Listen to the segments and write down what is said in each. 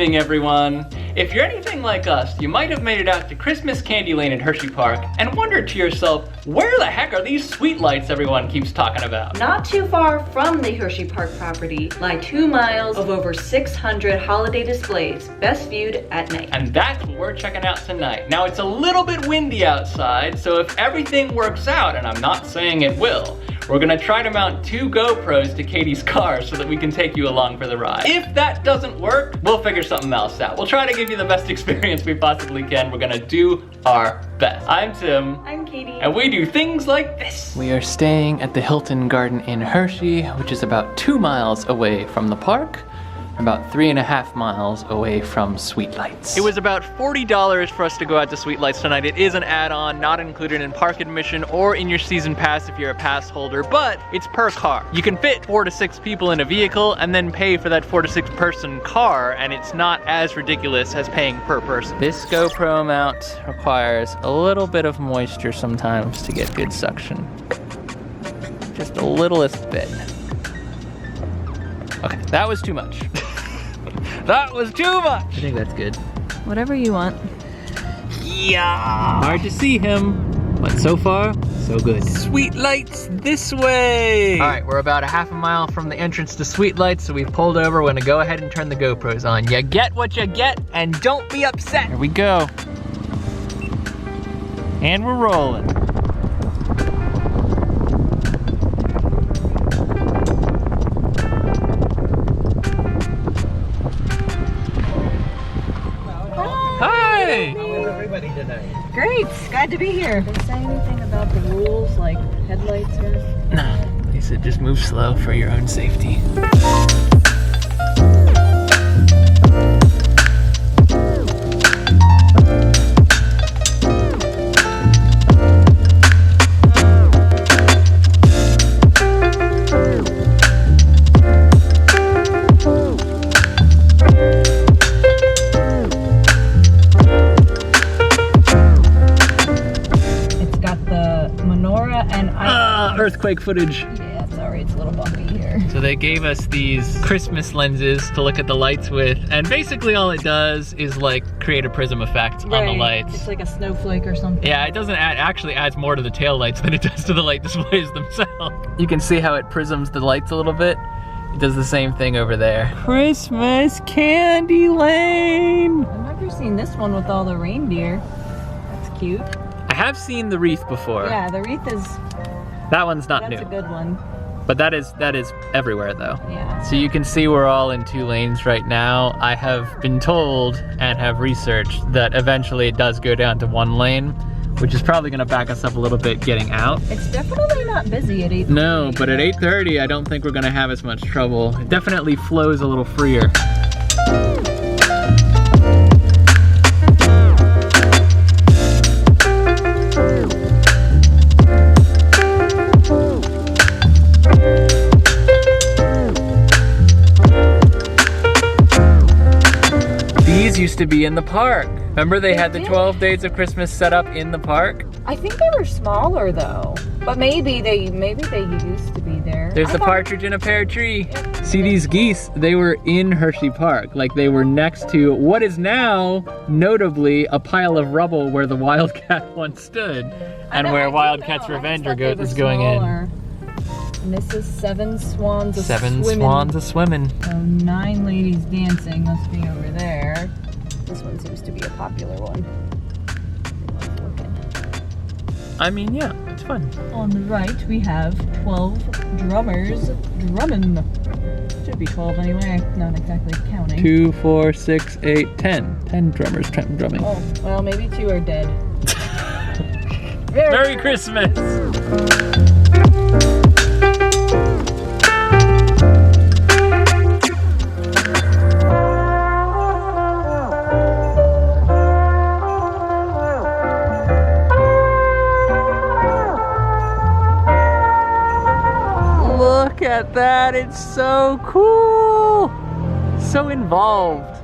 evening, everyone. If you're anything like us, you might have made it out to Christmas Candy Lane at Hersheypark and wondered to yourself, where the heck are these sweet lights everyone keeps talking about? Not too far from the Hersheypark property lie 2 miles of over 600 holiday displays, best viewed at night. And that's what we're checking out tonight. Now, it's a little bit windy outside, so if everything works out, and I'm not saying it will, we're gonna try to mount 2 GoPros to Katie's car so that we can take you along for the ride. If that doesn't work, we'll figure something else out. We'll try to give you the best experience we possibly can. We're gonna do our best. I'm Tim. I'm Katie. And we do things like this. We are staying at the Hilton Garden Inn Hershey, which is about 2 miles away from the park, about 3.5 miles away from Sweet Lights. It was about $40 for us to go out to Sweet Lights tonight. It is an add-on, not included in park admission or in your season pass if you're a pass holder, but it's per car. You can fit 4 to 6 people in a vehicle and then pay for that 4 to 6 person car, and it's not as ridiculous as paying per person. This GoPro mount requires a little bit of moisture sometimes to get good suction. Just a littlest bit. Okay, that was too much. That was too much! I think that's good. Whatever you want. Yeah! Hard to see him, but so far, so good. Sweet Lights this way! All right, we're about a half a mile from the entrance to Sweet Lights, so we've pulled over. We're gonna go ahead and turn the GoPros on. You get what you get, and don't be upset. Here we go. And we're rolling. Hi! How is everybody tonight? Great, glad to be here. Did they say anything about the rules, like headlights or? No, they said just move slow for your own safety. Earthquake footage. Yeah, sorry, it's a little bumpy here. So they gave us these Christmas lenses to look at the lights with, and basically all it does is like create a prism effect on the lights. It's like a snowflake or something. Yeah, it doesn't add, actually adds more to the tail lights than it does to the light displays themselves. You can see how it prisms the lights a little bit. It does the same thing over there. Christmas Candy Lane! I've never seen this one with all the reindeer. That's cute. I have seen the wreath before. Yeah, the wreath is... That one's not new. That's a good one. But that is everywhere though. Yeah. So you can see we're all in 2 lanes right now. I have been told and have researched that eventually it does go down to 1 lane, which is probably gonna back us up a little bit getting out. It's definitely not busy at 8:30. No, but at 8:30 I don't think we're gonna have as much trouble. It definitely flows a little freer. Used to be in the park. Remember they had the 12 Days of Christmas set up in the park? I think they were smaller though, but maybe they used to be there. There's the partridge in a pear tree. See these geese, they were in Hersheypark. Like they were next to what is now notably a pile of rubble where the Wildcat once stood and where Wildcat's Revenge is going in. And this is 7 swans a-swimming. 7 swans a-swimming. So 9 ladies dancing must be over there. This one seems to be a popular one. I mean, yeah, it's fun. On the right, we have 12 drummers drumming. Should be 12 anyway, not exactly counting. 2, 4, 6, 8, 10. 10 drummers drumming. Oh, well, maybe 2 are dead. Merry Christmas! Look at that, it's so cool! So involved.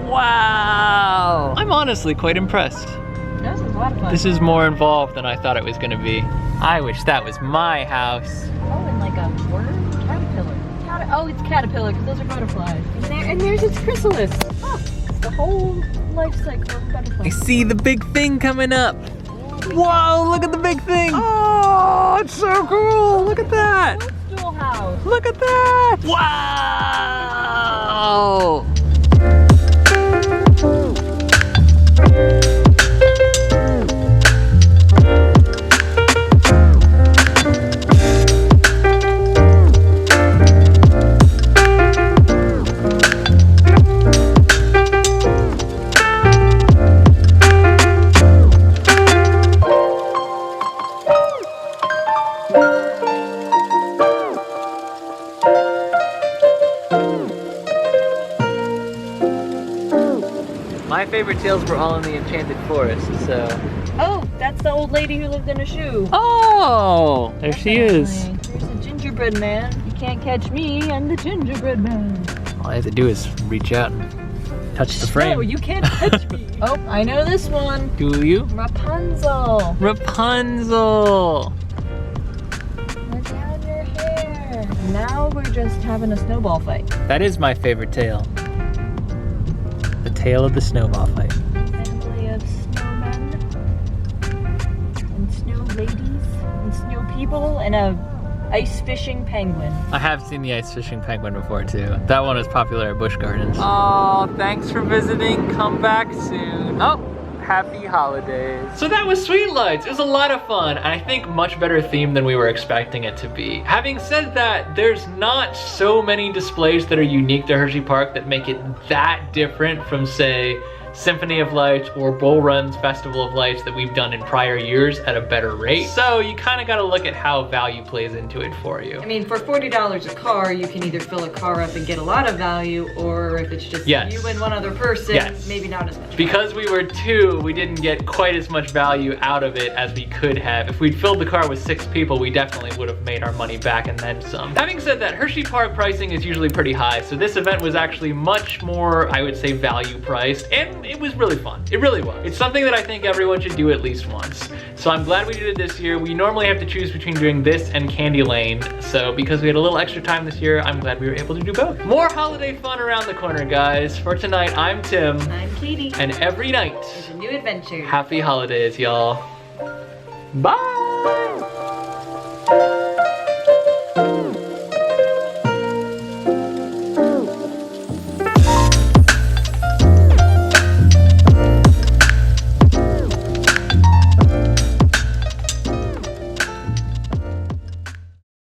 Wow! I'm honestly quite impressed. This is a lot of fun. This is more involved than I thought it was gonna be. I wish that was my house. Oh, and like a worm caterpillar. Oh, it's caterpillar, because those are butterflies. And there's its chrysalis. Oh, it's the whole life cycle of butterflies. I see the big thing coming up. Whoa, look at the big thing. Oh, it's so cool. Look at that. Toadstool house. Look at that. Wow. My favorite tales were all in the Enchanted Forest, so. Oh, that's the old lady who lived in a shoe. Oh, there she is. There's a gingerbread man. You can't catch me, I'm the gingerbread man. All I have to do is reach out and touch the frame. No, you can't touch me. Oh, I know this one. Do you? Rapunzel. Rapunzel. Let down your hair. Now we're just having a snowball fight. That is my favorite tale. The tale of the snowball fight. Family of snowmen and snow ladies and snow people and a ice fishing penguin. I have seen the ice fishing penguin before too. That one is popular at Busch Gardens. Oh, thanks for visiting. Come back soon. Oh, happy holidays. So that was Sweet Lights. It was a lot of fun, and I think much better theme than we were expecting it to be. Having said that, there's not so many displays that are unique to Hersheypark that make it that different from, say, Symphony of Lights or Bull Run's Festival of Lights that we've done in prior years at a better rate. So you kind of got to look at how value plays into it for you. I mean, for $40 a car, you can either fill a car up and get a lot of value, or if it's just Yes. you and one other person, Yes. maybe not as much. Because we were two, we didn't get quite as much value out of it as we could have. If we'd filled the car with 6 people, we definitely would have made our money back and then some. Having said that, Hersheypark pricing is usually pretty high, so this event was actually much more, I would say, value priced, and it was really fun. It really was. It's something that I think everyone should do at least once. So I'm glad we did it this year. We normally have to choose between doing this and Candy Lane, so because we had a little extra time this year, I'm glad we were able to do both. More holiday fun around the corner, guys. For tonight, I'm Tim. I'm Katie. And every night, There's a new adventure. happy holidays, y'all. Bye!